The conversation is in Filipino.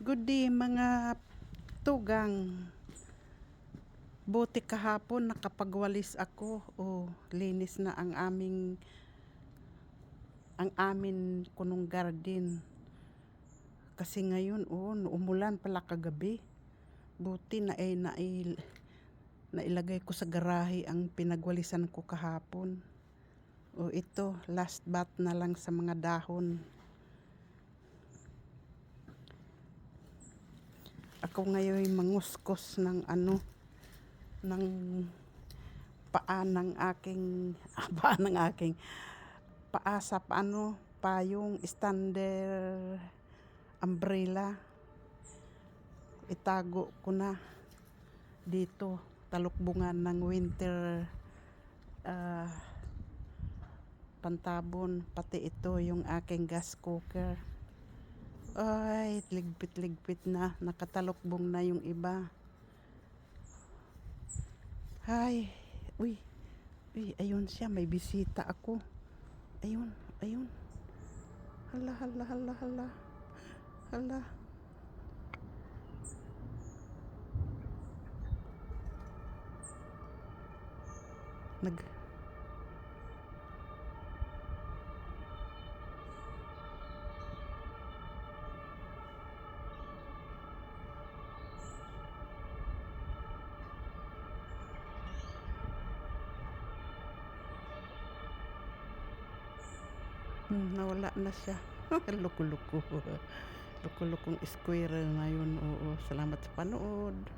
Good day mga tugang. Buti kahapon nakapagwalis ako. Linis na ang amin kunong garden. Kasi ngayon umulan pala kagabi. Buti nailagay ko sa garahe ang pinagwalisan ko kahapon. Ito last bat na lang sa mga dahon. Ako ngayon manguskos ng paa ng aking paa sa payong standard umbrella. Itago ko na dito, talukbungan ng winter pantabon, pati ito yung aking gas cooker. Ay, ligpit na, nakatalukbong na yung iba. Ay, uy, ayun siya, may bisita ako. Ayun. Hala. Nawala na siya. Luko-lukong squirrel na yun. Salamat sa panood.